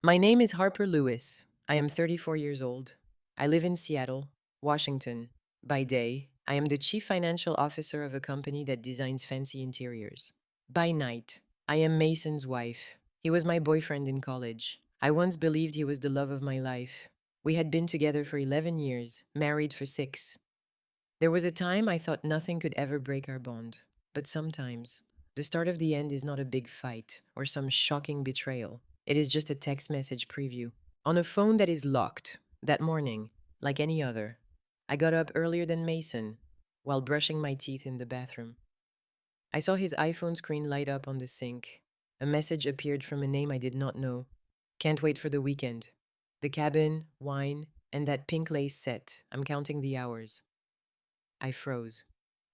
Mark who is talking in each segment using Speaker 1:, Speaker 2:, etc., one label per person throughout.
Speaker 1: My name is Harper Lewis. I am 34 years old. I live in Seattle, Washington. By day, I am the chief financial officer of a company that designs fancy interiors. By night, I am Mason's wife. He was my boyfriend in college. I once believed he was the love of my life. We had been together for 11 years, married for 6. There was a time I thought nothing could ever break our bond. But sometimes, the start of the end is not a big fight or some shocking betrayal. It is just a text message preview. On a phone that is locked, that morning, like any other, I got up earlier than Mason while brushing my teeth in the bathroom. I saw his iPhone screen light up on the sink. A message appeared from a name I did not know. Can't wait for the weekend. The cabin, wine, and that pink lace set. I'm counting the hours. I froze.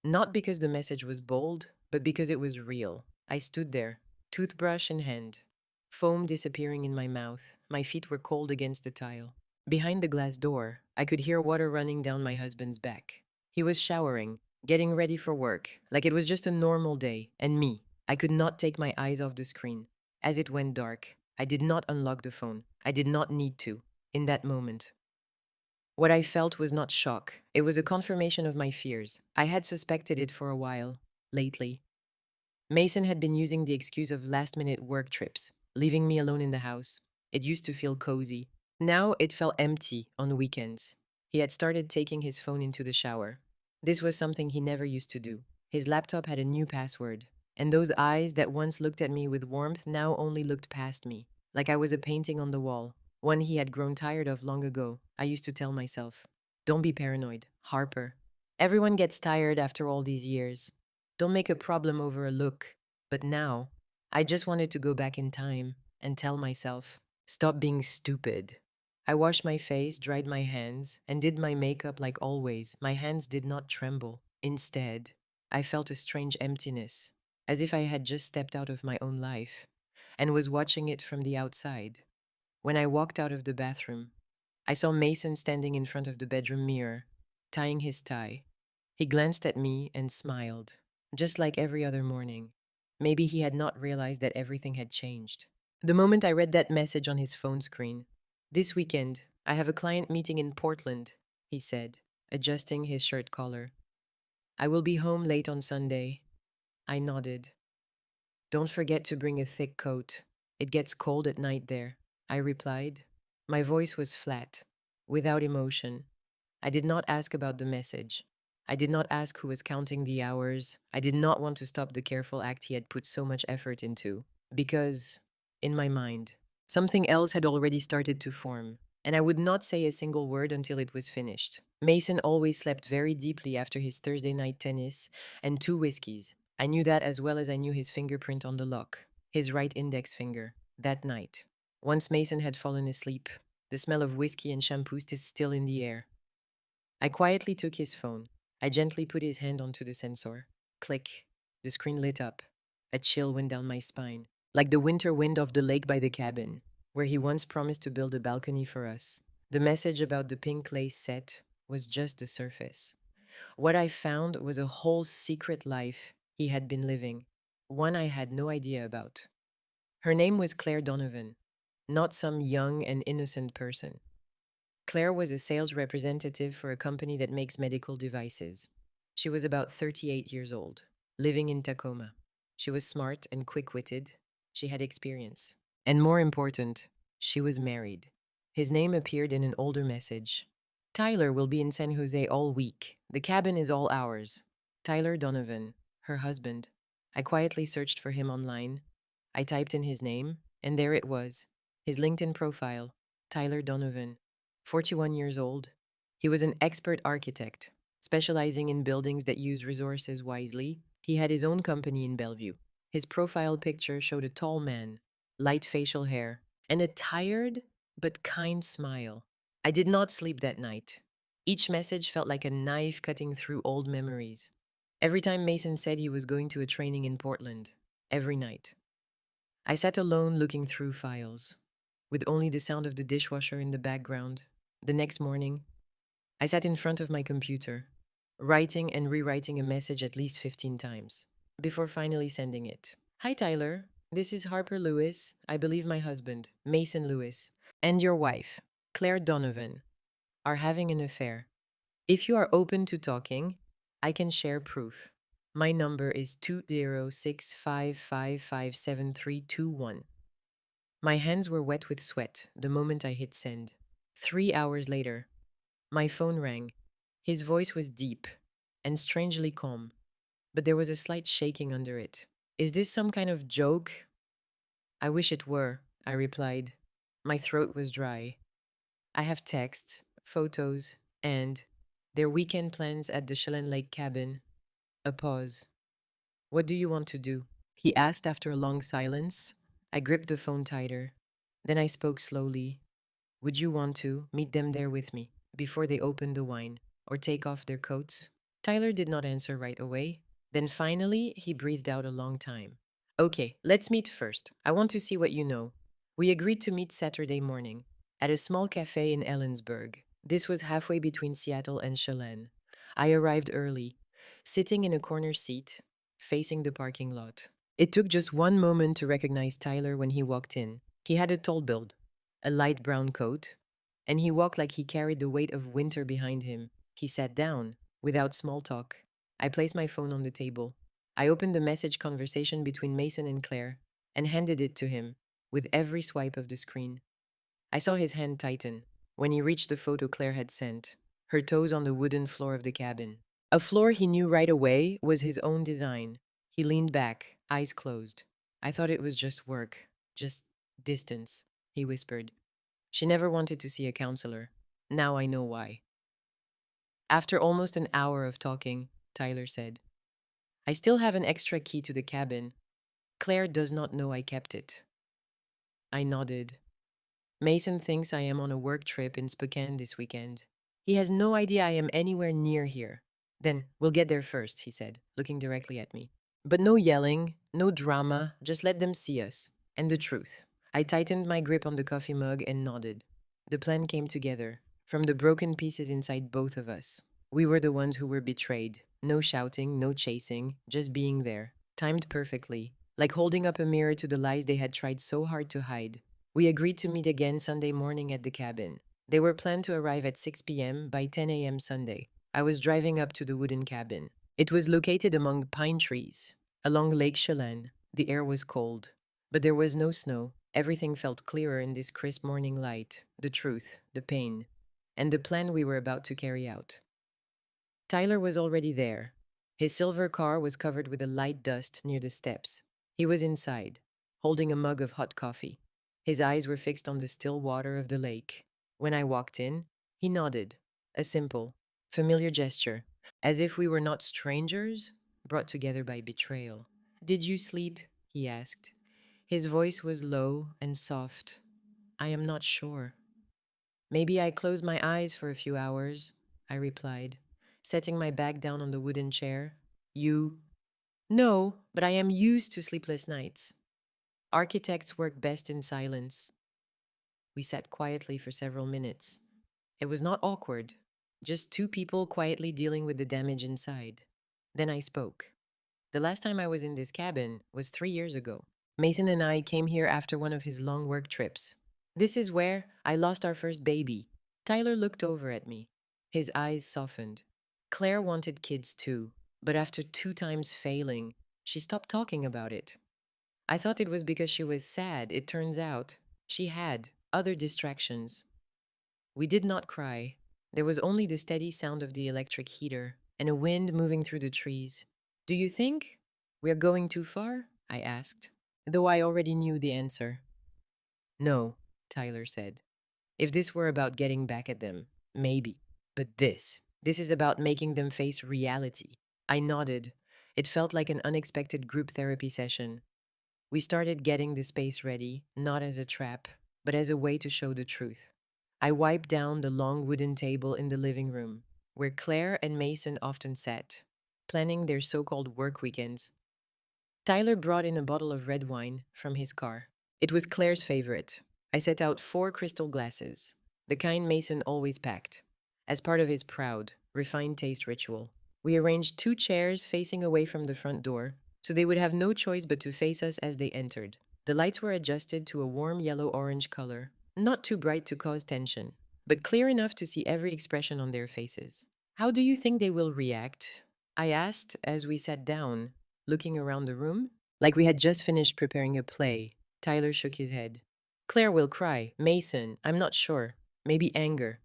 Speaker 1: Not because the message was bold, but because it was real. I stood there, toothbrush in hand, foam disappearing in my mouth. My feet were cold against the tile. Behind the glass door, I could hear water running down my husband's back. He was showering, getting ready for work, like it was just a normal day, and me. I could not take my eyes off the screen. As it went dark, I did not unlock the phone. I did not need to, in that moment. What I felt was not shock. It was a confirmation of my fears. I had suspected it for a while, lately. Mason had been using the excuse of last minute work trips, leaving me alone in the house. It used to feel cozy. Now it felt empty on weekends. He had started taking his phone into the shower. This was something he never used to do. His laptop had a new password, and those eyes that once looked at me with warmth now only looked past me, like I was a painting on the wall, one he had grown tired of long ago. I used to tell myself, don't be paranoid, Harper. Everyone gets tired after all these years. Don't make a problem over a look. But now, I just wanted to go back in time and tell myself, stop being stupid. I washed my face, dried my hands, and did my makeup like always. My hands did not tremble. Instead, I felt a strange emptiness, as if I had just stepped out of my own life and was watching it from the outside. When I walked out of the bathroom, I saw Mason standing in front of the bedroom mirror, tying his tie. He glanced at me and smiled, just like every other morning. Maybe he had not realized that everything had changed. The moment I read that message on his phone screen, this weekend, I have a client meeting in Portland, he said, adjusting his shirt collar. I will be home late on Sunday. I nodded. Don't forget to bring a thick coat. It gets cold at night there, I replied. My voice was flat, without emotion. I did not ask about the message. I did not ask who was counting the hours. I did not want to stop the careful act he had put so much effort into. Because, in my mind, something else had already started to form, and I would not say a single word until it was finished. Mason always slept very deeply after his Thursday night tennis and 2 whiskeys. I knew that as well as I knew his fingerprint on the lock, his right index finger, that night. Once Mason had fallen asleep, the smell of whiskey and shampoo is still in the air. I quietly took his phone. I gently put his hand onto the sensor. Click. The screen lit up. A chill went down my spine, like the winter wind of the lake by the cabin, where he once promised to build a balcony for us. The message about the pink lace set was just the surface. What I found was a whole secret life he had been living, one I had no idea about. Her name was Claire Donovan, not some young and innocent person. Claire was a sales representative for a company that makes medical devices. She was about 38 years old, living in Tacoma. She was smart and quick witted. She had experience. And more important, she was married. His name appeared in an older message. Tyler will be in San Jose all week. The cabin is all ours. Tyler Donovan, her husband. I quietly searched for him online. I typed in his name, and there it was. His LinkedIn profile, Tyler Donovan. 41 years old. He was an expert architect, specializing in buildings that use resources wisely. He had his own company in Bellevue. His profile picture showed a tall man, light facial hair, and a tired but kind smile. I did not sleep that night. Each message felt like a knife cutting through old memories. Every time Mason said he was going to a training in Portland, every night. I sat alone looking through files, with only the sound of the dishwasher in the background. The next morning, I sat in front of my computer, writing and rewriting a message at least 15 times, before finally sending it. Hi, Tyler. This is Harper Lewis, I believe my husband, Mason Lewis, and your wife, Claire Donovan, are having an affair. If you are open to talking, I can share proof. My number is 20655573321. My hands were wet with sweat the moment I hit send. 3 hours later, my phone rang. His voice was deep and strangely calm, but there was a slight shaking under it. Is this some kind of joke? I wish it were, I replied. My throat was dry. I have texts, photos, and their weekend plans at the Chelan Lake cabin. A pause. What do you want to do? He asked after a long silence. I gripped the phone tighter. Then I spoke slowly. Would you want to meet them there with me before they open the wine or take off their coats? Tyler did not answer right away. Then finally, he breathed out a long time. Okay, let's meet first. I want to see what you know. We agreed to meet Saturday morning at a small cafe in Ellensburg. This was halfway between Seattle and Chelan. I arrived early, sitting in a corner seat, facing the parking lot. It took just one moment to recognize Tyler when he walked in. He had a tall build, a light brown coat, and he walked like he carried the weight of winter behind him. He sat down, without small talk. I placed my phone on the table. I opened the message conversation between Mason and Claire and handed it to him with every swipe of the screen. I saw his hand tighten when he reached the photo Claire had sent, her toes on the wooden floor of the cabin. A floor he knew right away was his own design. He leaned back, eyes closed. I thought it was just work, just distance, he whispered. She never wanted to see a counselor. Now I know why. After almost an hour of talking, Tyler said, I still have an extra key to the cabin. Claire does not know I kept it. I nodded. Mason thinks I am on a work trip in Spokane this weekend. He has no idea I am anywhere near here. Then we'll get there first, he said, looking directly at me. But no yelling, no drama, just let them see us. And the truth. I tightened my grip on the coffee mug and nodded. The plan came together, from the broken pieces inside both of us. We were the ones who were betrayed. No shouting, no chasing, just being there. Timed perfectly, like holding up a mirror to the lies they had tried so hard to hide. We agreed to meet again Sunday morning at the cabin. They were planned to arrive at 6 p.m. by 10 a.m. Sunday. I was driving up to the wooden cabin. It was located among pine trees, along Lake Chelan. The air was cold, but there was no snow. Everything felt clearer in this crisp morning light, the truth, the pain, and the plan we were about to carry out. Tyler was already there. His silver car was covered with a light dust near the steps. He was inside, holding a mug of hot coffee. His eyes were fixed on the still water of the lake. When I walked in, he nodded, a simple, familiar gesture, as if we were not strangers, brought together by betrayal. Did you sleep? He asked. His voice was low and soft. I am not sure. Maybe I closed my eyes for a few hours, I replied, setting my bag down on the wooden chair. You? No, but I am used to sleepless nights. Architects work best in silence. We sat quietly for several minutes. It was not awkward, just two people quietly dealing with the damage inside. Then I spoke. The last time I was in this cabin was 3 years ago. Mason and I came here after one of his long work trips. This is where I lost our first baby. Tyler looked over at me. His eyes softened. Claire wanted kids too, but after 2 times failing, she stopped talking about it. I thought it was because she was sad. It turns out she had other distractions. We did not cry. There was only the steady sound of the electric heater and a wind moving through the trees. Do you think we're going too far? I asked, though I already knew the answer. No, Tyler said. If this were about getting back at them, maybe. But this is about making them face reality. I nodded. It felt like an unexpected group therapy session. We started getting the space ready, not as a trap, but as a way to show the truth. I wiped down the long wooden table in the living room, where Claire and Mason often sat, planning their so-called work weekends. Tyler brought in a bottle of red wine from his car. It was Claire's favorite. I set out 4 crystal glasses, the kind Mason always packed, as part of his proud, refined taste ritual. We arranged 2 chairs facing away from the front door, so they would have no choice but to face us as they entered. The lights were adjusted to a warm yellow-orange color, not too bright to cause tension, but clear enough to see every expression on their faces. How do you think they will react? I asked as we sat down, looking around the room. Like we had just finished preparing a play. Tyler shook his head. Claire will cry. Mason, I'm not sure. Maybe anger.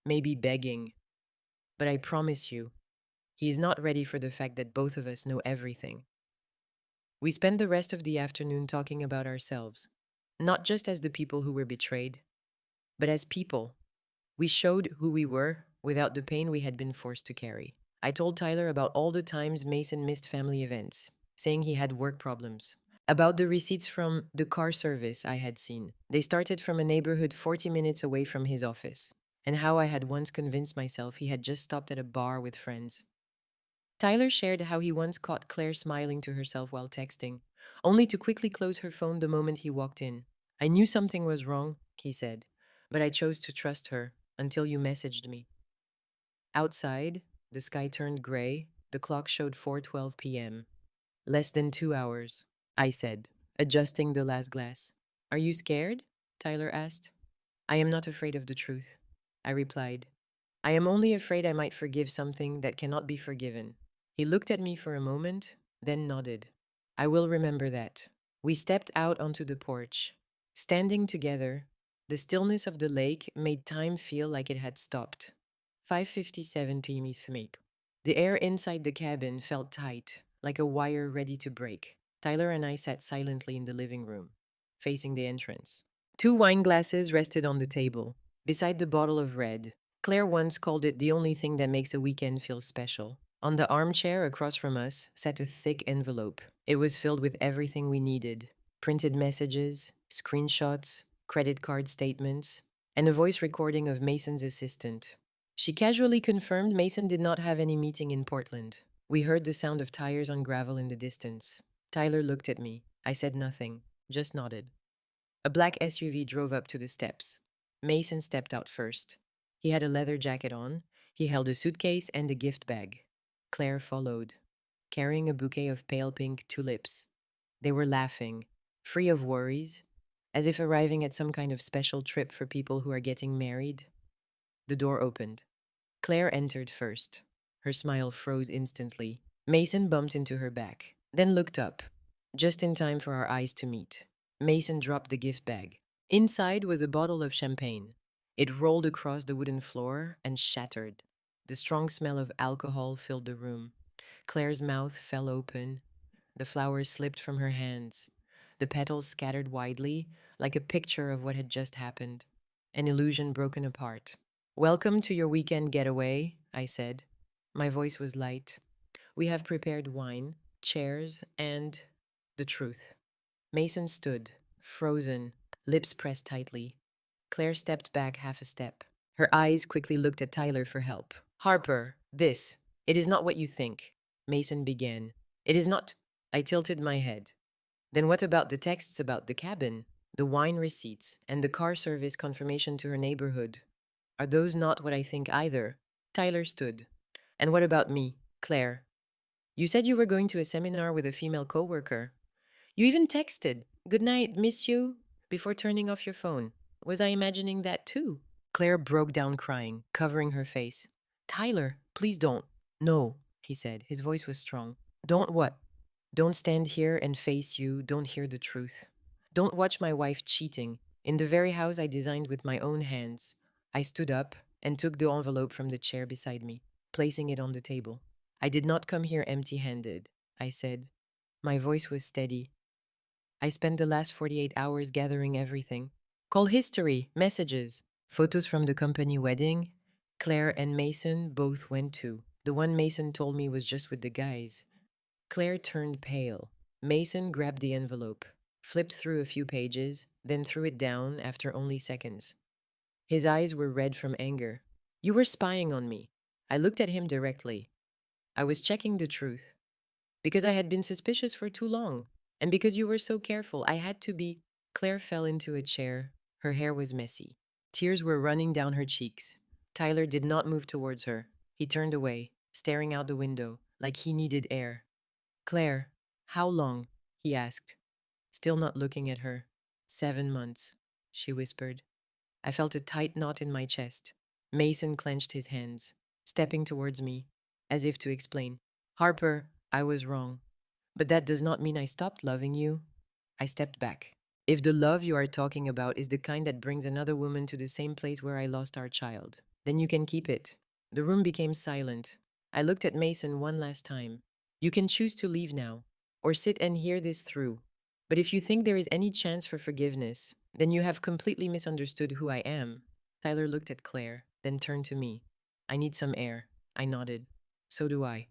Speaker 1: Maybe begging. But I promise you, he's not ready for the fact that both of us know everything. We spent the rest of the afternoon talking about ourselves, not just as the people who were betrayed, but as people. We showed who we were without the pain we had been forced to carry. I told Tyler about all the times Mason missed family events, saying he had work problems. About the receipts from the car service I had seen. They started from a neighborhood 40 minutes away from his office, and how I had once convinced myself he had just stopped at a bar with friends. Tyler shared how he once caught Claire smiling to herself while texting, only to quickly close her phone the moment he walked in. I knew something was wrong, he said, but I chose to trust her until you messaged me. Outside, the sky turned gray. The clock showed 4:12 p.m. Less than 2 hours, I said, adjusting the last glass. Are you scared? Tyler asked. I am not afraid of the truth, I replied. I am only afraid I might forgive something that cannot be forgiven. He looked at me for a moment, then nodded. I will remember that. We stepped out onto the porch. Standing together, the stillness of the lake made time feel like it had stopped. 5:57 p.m. The air inside the cabin felt tight, like a wire ready to break. Tyler and I sat silently in the living room, facing the entrance. Two wine glasses rested on the table, beside the bottle of red. Claire once called it the only thing that makes a weekend feel special. On the armchair across from us sat a thick envelope. It was filled with everything we needed: printed messages, screenshots, credit card statements, and a voice recording of Mason's assistant. She casually confirmed Mason did not have any meeting in Portland. We heard the sound of tires on gravel in the distance. Tyler looked at me. I said nothing, just nodded. A black SUV drove up to the steps. Mason stepped out first. He had a leather jacket on. He held a suitcase and a gift bag. Claire followed, carrying a bouquet of pale pink tulips. They were laughing, free of worries, as if arriving at some kind of special trip for people who are getting married. The door opened. Claire entered first. Her smile froze instantly. Mason bumped into her back, then looked up, just in time for our eyes to meet. Mason dropped the gift bag. Inside was a bottle of champagne. It rolled across the wooden floor and shattered. The strong smell of alcohol filled the room. Claire's mouth fell open. The flowers slipped from her hands. The petals scattered widely, like a picture of what had just happened. An illusion broken apart. Welcome to your weekend getaway, I said. My voice was light. We have prepared wine, chairs, and the truth. Mason stood, frozen, lips pressed tightly. Claire stepped back half a step. Her eyes quickly looked at Tyler for help. Harper, it is not what you think. Mason began. It is not. I tilted my head. Then what about the texts about the cabin, the wine receipts, and the car service confirmation to her neighborhood? Are those not what I think either? Tyler stood. And what about me, Claire? You said you were going to a seminar with a female coworker. You even texted, "Good night, miss you," before turning off your phone. Was I imagining that too? Claire broke down crying, covering her face. Tyler, please don't. No, he said. His voice was strong. Don't what? Don't stand here and face you. Don't hear the truth. Don't watch my wife cheating in the very house I designed with my own hands. I stood up and took the envelope from the chair beside me, placing it on the table. I did not come here empty-handed, I said. My voice was steady. I spent the last 48 hours gathering everything. Call history, messages, photos from the company wedding. Claire and Mason both went to. The one Mason told me was just with the guys. Claire turned pale. Mason grabbed the envelope, flipped through a few pages, then threw it down after only seconds. His eyes were red from anger. You were spying on me. I looked at him directly. I was checking the truth. Because I had been suspicious for too long. And because you were so careful, I had to be. Claire fell into a chair. Her hair was messy. Tears were running down her cheeks. Tyler did not move towards her. He turned away, staring out the window, like he needed air. Claire, How long? He asked, still not looking at her. 7 months, she whispered. I felt a tight knot in my chest. Mason clenched his hands, stepping towards me, as if to explain. Harper, I was wrong. But that does not mean I stopped loving you. I stepped back. If the love you are talking about is the kind that brings another woman to the same place where I lost our child, then you can keep it. The room became silent. I looked at Mason one last time. You can choose to leave now, or sit and hear this through. But if you think there is any chance for forgiveness, then you have completely misunderstood who I am. Tyler looked at Claire, then turned to me. I need some air. I nodded. So do I.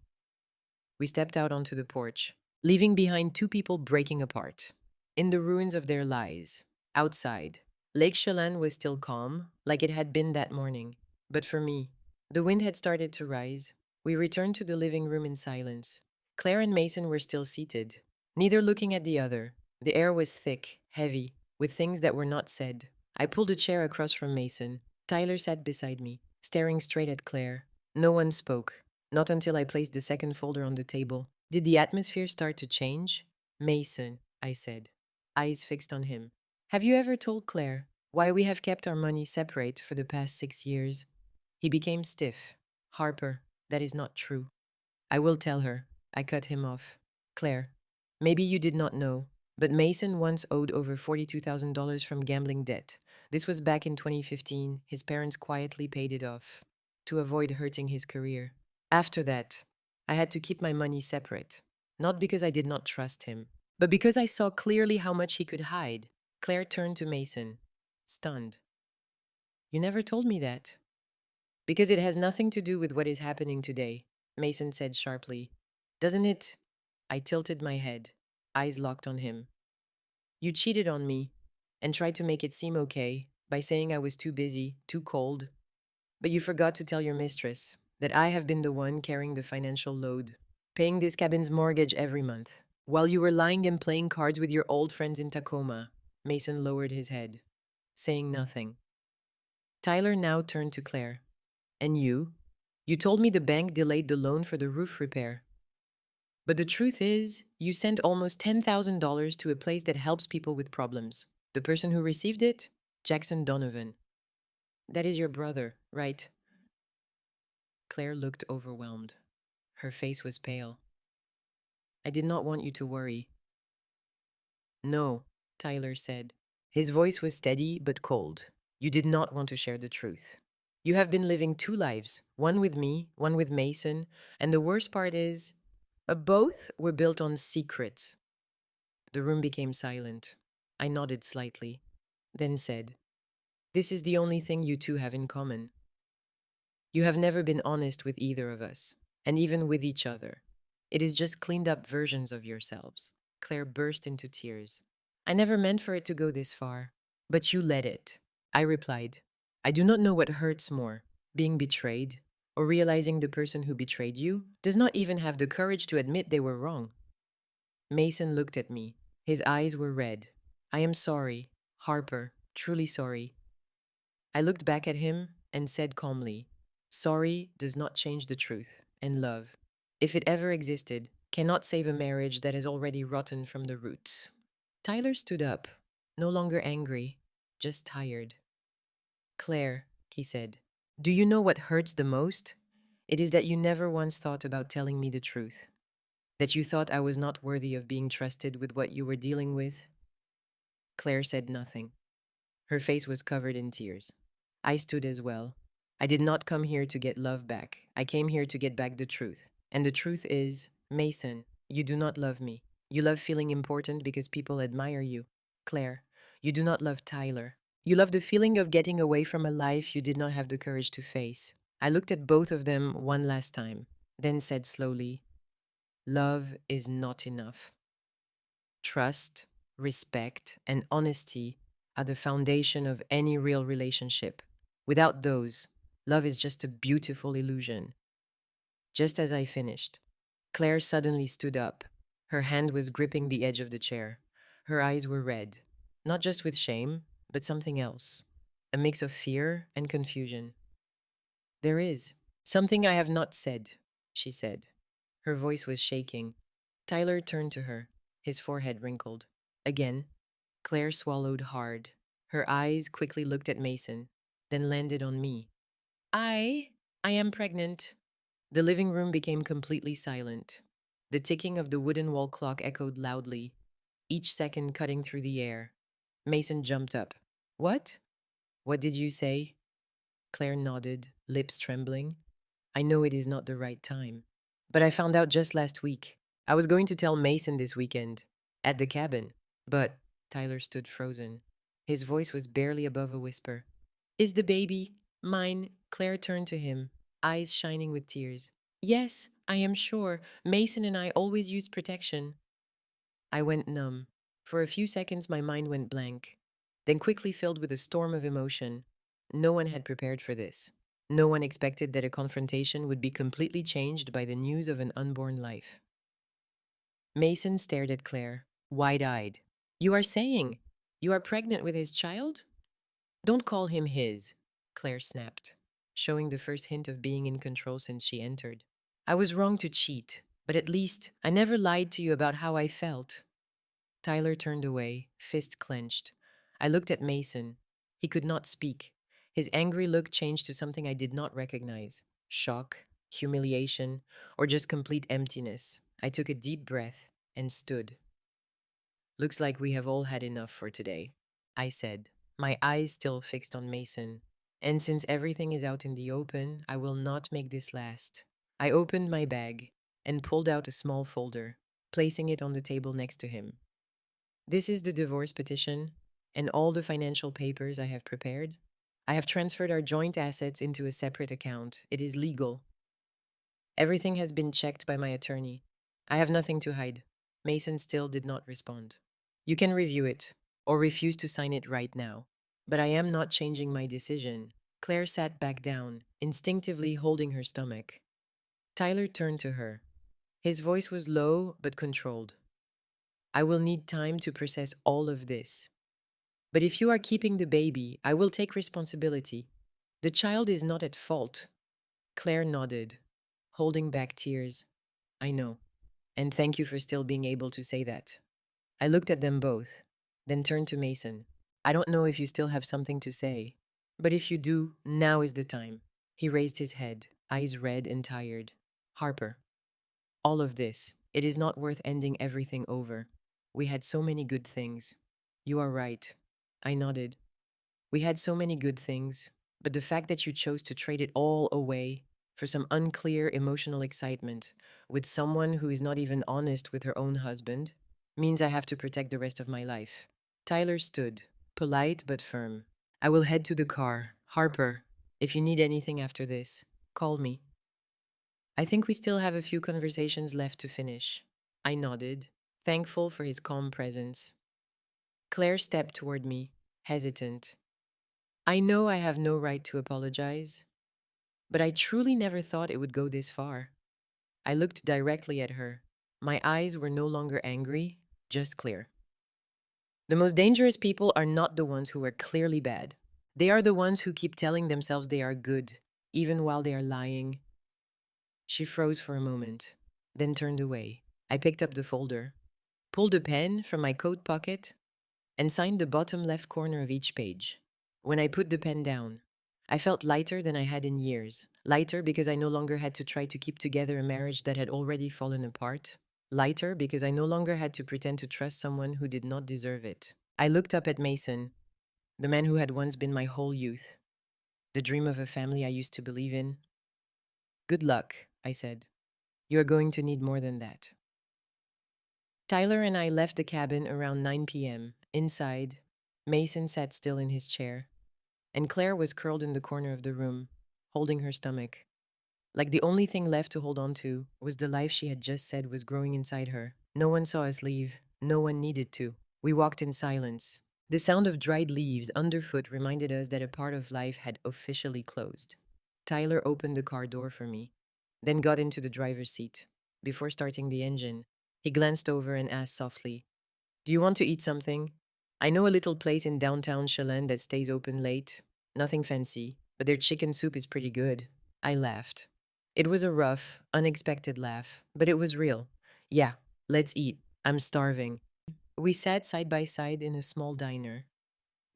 Speaker 1: We stepped out onto the porch, leaving behind two people breaking apart. In the ruins of their lies. Outside, Lake Chelan was still calm, like it had been that morning. But for me, the wind had started to rise. We returned to the living room in silence. Claire and Mason were still seated, neither looking at the other. The air was thick, heavy, with things that were not said. I pulled a chair across from Mason. Tyler sat beside me, staring straight at Claire. No one spoke, not until I placed the second folder on the table. Did the atmosphere start to change? Mason, I said, eyes fixed on him. Have you ever told Claire why we have kept our money separate for the past 6 years? He became stiff. Harper, that is not true. I will tell her. I cut him off. Claire, maybe you did not know, but Mason once owed over $42,000 from gambling debt. This was back in 2015. His parents quietly paid it off to avoid hurting his career. After that, I had to keep my money separate, not because I did not trust him, but because I saw clearly how much he could hide. Claire turned to Mason, stunned. You never told me that. Because it has nothing to do with what is happening today, Mason said sharply. Doesn't it? I tilted my head, eyes locked on him. You cheated on me and tried to make it seem okay by saying I was too busy, too cold. But you forgot to tell your mistress that I have been the one carrying the financial load, paying this cabin's mortgage every month, while you were lying and playing cards with your old friends in Tacoma. Mason lowered his head, saying nothing. Tyler now turned to Claire. And you? You told me the bank delayed the loan for the roof repair. But the truth is, you sent almost $10,000 to a place that helps people with problems. The person who received it? Jackson Donovan. That is your brother, right? Claire looked overwhelmed. Her face was pale. I did not want you to worry. No, Tyler said. His voice was steady but cold. You did not want to share the truth. You have been living two lives, one with me, one with Mason, and the worst part is, both were built on secrets. The room became silent. I nodded slightly, then said, This is the only thing you two have in common. You have never been honest with either of us, and even with each other. It is just cleaned up versions of yourselves. Claire burst into tears. I never meant for it to go this far, but you let it. I replied, I do not know what hurts more, being betrayed, or realizing the person who betrayed you does not even have the courage to admit they were wrong. Mason looked at me. His eyes were red. I am sorry, Harper, truly sorry. I looked back at him and said calmly, Sorry does not change the truth, and love, if it ever existed, cannot save a marriage that is already rotten from the roots. Tyler stood up, no longer angry, just tired. Claire, he said, do you know what hurts the most? It is that you never once thought about telling me the truth. That you thought I was not worthy of being trusted with what you were dealing with. Claire said nothing. Her face was covered in tears. I stood as well. I did not come here to get love back. I came here to get back the truth. And the truth is, Mason, you do not love me. You love feeling important because people admire you. Claire, you do not love Tyler. You love the feeling of getting away from a life you did not have the courage to face. I looked at both of them one last time, then said slowly, Love is not enough. Trust, respect, and honesty are the foundation of any real relationship. Without those, love is just a beautiful illusion. Just as I finished, Claire suddenly stood up. Her hand was gripping the edge of the chair. Her eyes were red, not just with shame, but something else. A mix of fear and confusion. There is something I have not said, she said. Her voice was shaking. Tyler turned to her. His forehead wrinkled. Again, Claire swallowed hard. Her eyes quickly looked at Mason, then landed on me. I. I am pregnant. The living room became completely silent. The ticking of the wooden wall clock echoed loudly, each second cutting through the air. Mason jumped up. What? What did you say? Claire nodded, lips trembling. I know it is not the right time. But I found out just last week. I was going to tell Mason this weekend, at the cabin. But Tyler stood frozen. His voice was barely above a whisper. Is the baby mine? Claire turned to him, eyes shining with tears. Yes, I am sure. Mason and I always used protection. I went numb. For a few seconds, my mind went blank, then quickly filled with a storm of emotion. No one had prepared for this. No one expected that a confrontation would be completely changed by the news of an unborn life. Mason stared at Claire, wide eyed. You are saying you are pregnant with his child? Don't call him his, Claire snapped, showing the first hint of being in control since she entered. I was wrong to cheat, but at least I never lied to you about how I felt. Tyler turned away, fist clenched. I looked at Mason. He could not speak. His angry look changed to something I did not recognize. Shock, humiliation, or just complete emptiness. I took a deep breath and stood. Looks like we have all had enough for today, I said, my eyes still fixed on Mason. And since everything is out in the open, I will not make this last. I opened my bag and pulled out a small folder, placing it on the table next to him. This is the divorce petition and all the financial papers I have prepared. I have transferred our joint assets into a separate account. It is legal. Everything has been checked by my attorney. I have nothing to hide. Mason still did not respond. You can review it or refuse to sign it right now. But I am not changing my decision. Claire sat back down, instinctively holding her stomach. Tyler turned to her. His voice was low but controlled. I will need time to process all of this. But if you are keeping the baby, I will take responsibility. The child is not at fault. Claire nodded, holding back tears. I know. And thank you for still being able to say that. I looked at them both, then turned to Mason. I don't know if you still have something to say, but if you do, now is the time. He raised his head, eyes red and tired. Harper, all of this, it is not worth ending everything over. We had so many good things. You are right. I nodded. We had so many good things, but the fact that you chose to trade it all away for some unclear emotional excitement with someone who is not even honest with her own husband means I have to protect the rest of my life. Tyler stood, polite but firm. I will head to the car. Harper, if you need anything after this, call me. I think we still have a few conversations left to finish. I nodded, thankful for his calm presence. Claire stepped toward me, hesitant. I know I have no right to apologize, but I truly never thought it would go this far. I looked directly at her. My eyes were no longer angry, just clear. The most dangerous people are not the ones who are clearly bad. They are the ones who keep telling themselves they are good, even while they are lying. She froze for a moment, then turned away. I picked up the folder, pulled a pen from my coat pocket, and signed the bottom left corner of each page. When I put the pen down, I felt lighter than I had in years. Lighter because I no longer had to try to keep together a marriage that had already fallen apart. Lighter because I no longer had to pretend to trust someone who did not deserve it. I looked up at Mason, the man who had once been my whole youth, the dream of a family I used to believe in. Good luck, I said. You are going to need more than that. Tyler and I left the cabin around 9 p.m. Inside, Mason sat still in his chair, and Claire was curled in the corner of the room, holding her stomach. Like the only thing left to hold on to was the life she had just said was growing inside her. No one saw us leave. No one needed to. We walked in silence. The sound of dried leaves underfoot reminded us that a part of life had officially closed. Tyler opened the car door for me, then got into the driver's seat. Before starting the engine, he glanced over and asked softly, Do you want to eat something? I know a little place in downtown Chelan that stays open late. Nothing fancy, but their chicken soup is pretty good. I laughed. It was a rough, unexpected laugh, but it was real. Yeah, let's eat. I'm starving. We sat side by side in a small diner.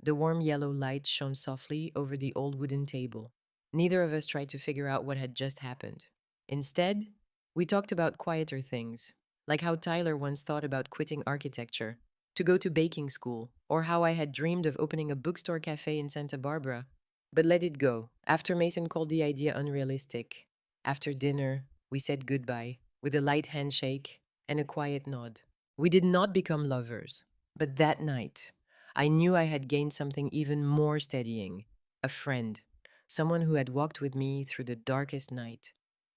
Speaker 1: The warm yellow light shone softly over the old wooden table. Neither of us tried to figure out what had just happened. Instead, we talked about quieter things, like how Tyler once thought about quitting architecture to go to baking school, or how I had dreamed of opening a bookstore cafe in Santa Barbara, but let it go. After Mason called the idea unrealistic, after dinner, we said goodbye with a light handshake and a quiet nod. We did not become lovers, but that night, I knew I had gained something even more steadying, a friend, someone who had walked with me through the darkest night.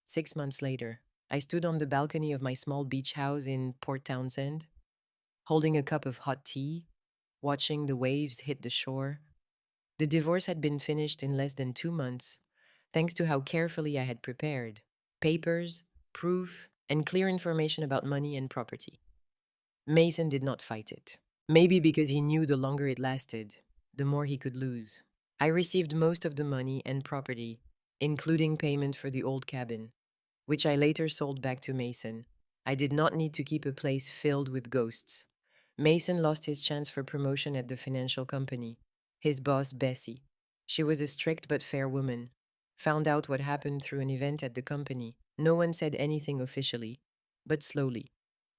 Speaker 1: 6 months later, I stood on the balcony of my small beach house in Port Townsend, holding a cup of hot tea, watching the waves hit the shore. The divorce had been finished in less than 2 months, thanks to how carefully I had prepared papers, proof, and clear information about money and property. Mason did not fight it. Maybe because he knew the longer it lasted, the more he could lose. I received most of the money and property, including payment for the old cabin, which I later sold back to Mason. I did not need to keep a place filled with ghosts. Mason lost his chance for promotion at the financial company. His boss, Bessie, she was a strict but fair woman, found out what happened through an event at the company. No one said anything officially, but slowly.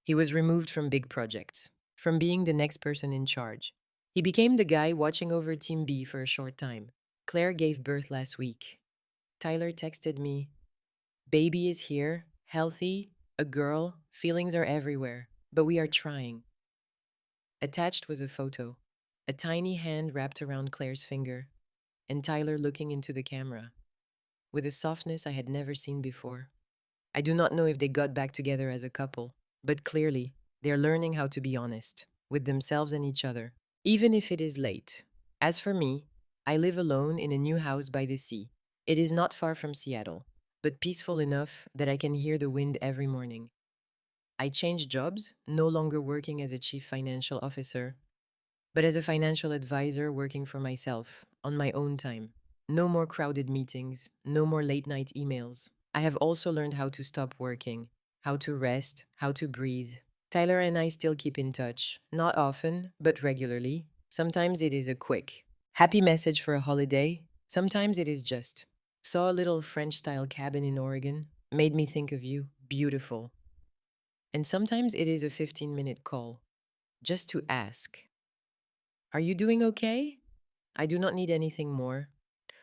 Speaker 1: He was removed from big projects, from being the next person in charge. He became the guy watching over Team B for a short time. Claire gave birth last week. Tyler texted me, "Baby is here, healthy, a girl, feelings are everywhere, but we are trying." Attached was a photo, a tiny hand wrapped around Claire's finger, and Tyler looking into the camera, with a softness I had never seen before. I do not know if they got back together as a couple, but clearly, they're learning how to be honest with themselves and each other, even if it is late. As for me, I live alone in a new house by the sea. It is not far from Seattle, but peaceful enough that I can hear the wind every morning. I changed jobs, no longer working as a chief financial officer, but as a financial advisor working for myself, on my own time. No more crowded meetings, no more late night emails. I have also learned how to stop working, how to rest, how to breathe. Tyler and I still keep in touch, not often, but regularly. Sometimes it is a quick, happy message for a holiday. Sometimes it is just, saw a little French style cabin in Oregon, made me think of you, beautiful. And sometimes it is a 15-minute call, just to ask, "Are you doing okay?" I do not need anything more.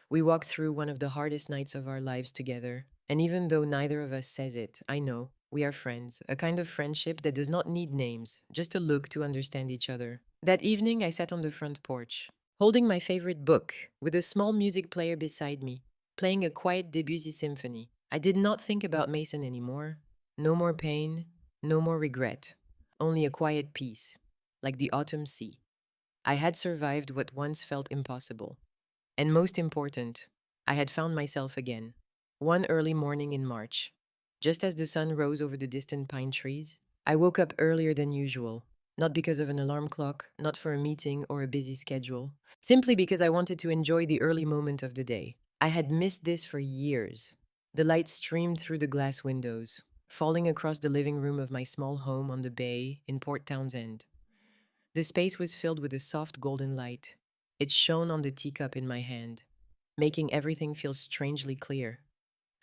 Speaker 1: We walked through one of the hardest nights of our lives together, and even though neither of us says it, I know we are friends, a kind of friendship that does not need names, just a look to understand each other. That evening, I sat on the front porch, holding my favorite book, with a small music player beside me, playing a quiet Debussy symphony. I did not think about Mason anymore. No more pain, no more regret, only a quiet peace, like the autumn sea. I had survived what once felt impossible. And most important, I had found myself again. One early morning in March, just as the sun rose over the distant pine trees, I woke up earlier than usual, not because of an alarm clock, not for a meeting or a busy schedule, simply because I wanted to enjoy the early moment of the day. I had missed this for years. The light streamed through the glass windows, falling across the living room of my small home on the bay in Port Townsend. The space was filled with a soft golden light. It shone on the teacup in my hand, making everything feel strangely clear.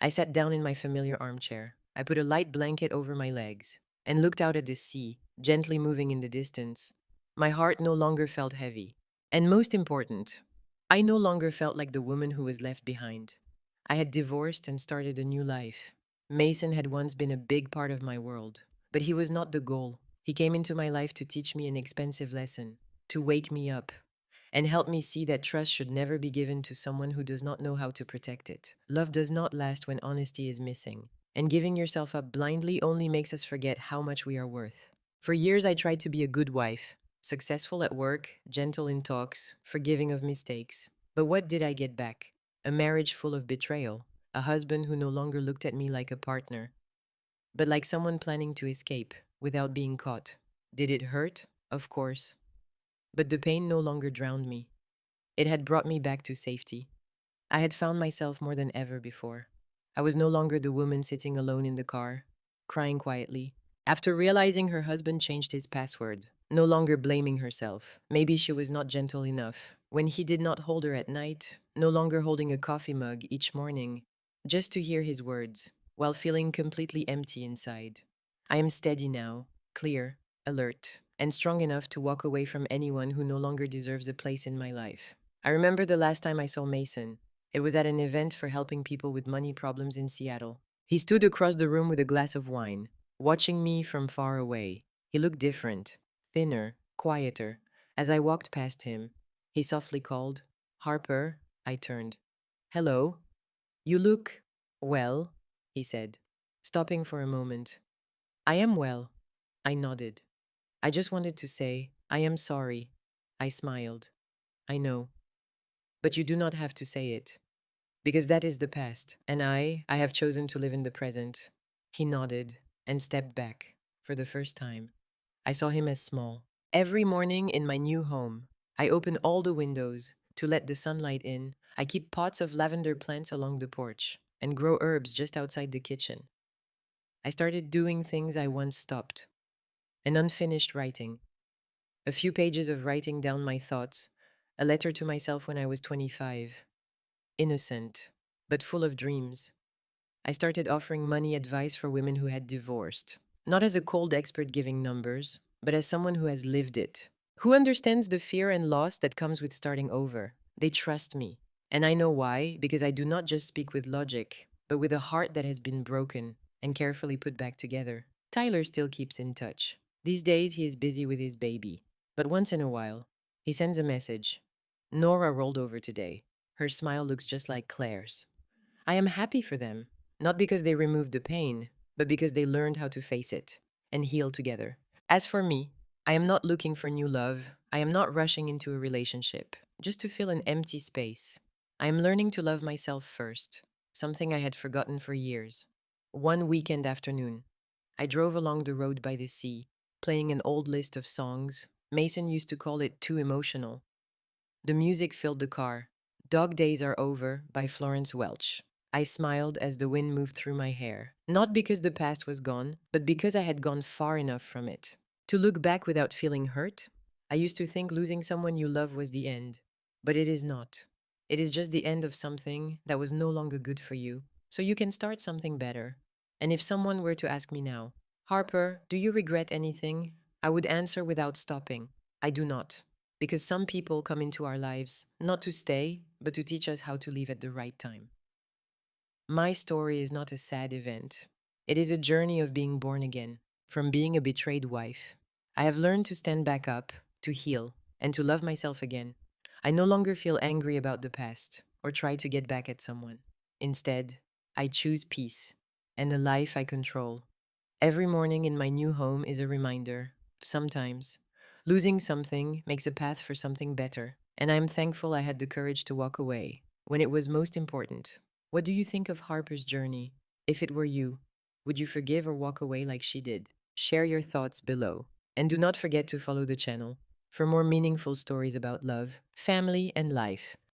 Speaker 1: I sat down in my familiar armchair. I put a light blanket over my legs and looked out at the sea, gently moving in the distance. My heart no longer felt heavy. And most important, I no longer felt like the woman who was left behind. I had divorced and started a new life. Mason had once been a big part of my world, but he was not the goal. He came into my life to teach me an expensive lesson, to wake me up, and help me see that trust should never be given to someone who does not know how to protect it. Love does not last when honesty is missing, and giving yourself up blindly only makes us forget how much we are worth. For years, I tried to be a good wife, successful at work, gentle in talks, forgiving of mistakes. But what did I get back? A marriage full of betrayal, a husband who no longer looked at me like a partner, but like someone planning to escape without being caught. Did it hurt? Of course. But the pain no longer drowned me. It had brought me back to safety. I had found myself more than ever before. I was no longer the woman sitting alone in the car, crying quietly. After realizing her husband changed his password, no longer blaming herself, maybe she was not gentle enough. When he did not hold her at night, no longer holding a coffee mug each morning, just to hear his words, while feeling completely empty inside. I am steady now, clear, alert, and strong enough to walk away from anyone who no longer deserves a place in my life. I remember the last time I saw Mason. It was at an event for helping people with money problems in Seattle. He stood across the room with a glass of wine, watching me from far away. He looked different, thinner, quieter. As I walked past him, he softly called, "Harper." I turned. "Hello. You look well," he said, stopping for a moment. "I am well." I nodded. "I just wanted to say, I am sorry." I smiled. "I know. But you do not have to say it. Because that is the past, and I have chosen to live in the present." He nodded and stepped back. For the first time, I saw him as small. Every morning in my new home, I open all the windows to let the sunlight in. I keep pots of lavender plants along the porch and grow herbs just outside the kitchen. I started doing things I once stopped. An unfinished writing, a few pages of writing down my thoughts, a letter to myself when I was 25. Innocent, but full of dreams. I started offering money advice for women who had divorced, not as a cold expert giving numbers, but as someone who has lived it, who understands the fear and loss that comes with starting over. They trust me. And I know why, because I do not just speak with logic, but with a heart that has been broken and carefully put back together. Tyler still keeps in touch. These days, he is busy with his baby, but once in a while, he sends a message. "Nora rolled over today. Her smile looks just like Claire's." I am happy for them, not because they removed the pain, but because they learned how to face it and heal together. As for me, I am not looking for new love. I am not rushing into a relationship just to fill an empty space. I am learning to love myself first, something I had forgotten for years. One weekend afternoon, I drove along the road by the sea, playing an old list of songs. Mason used to call it too emotional. The music filled the car. "Dog Days Are Over" by Florence Welch. I smiled as the wind moved through my hair, not because the past was gone, but because I had gone far enough from it to look back without feeling hurt. I used to think losing someone you love was the end, but it is not. It is just the end of something that was no longer good for you, so you can start something better. And if someone were to ask me now, "Harper, do you regret anything?" I would answer without stopping, "I do not." Because some people come into our lives not to stay, but to teach us how to leave at the right time. My story is not a sad event. It is a journey of being born again, from being a betrayed wife. I have learned to stand back up, to heal, and to love myself again. I no longer feel angry about the past or try to get back at someone. Instead, I choose peace and a life I control. Every morning in my new home is a reminder. Sometimes, losing something makes a path for something better, and I am thankful I had the courage to walk away when it was most important. What do you think of Harper's journey? If it were you, would you forgive or walk away like she did? Share your thoughts below. And do not forget to follow the channel for more meaningful stories about love, family, and life.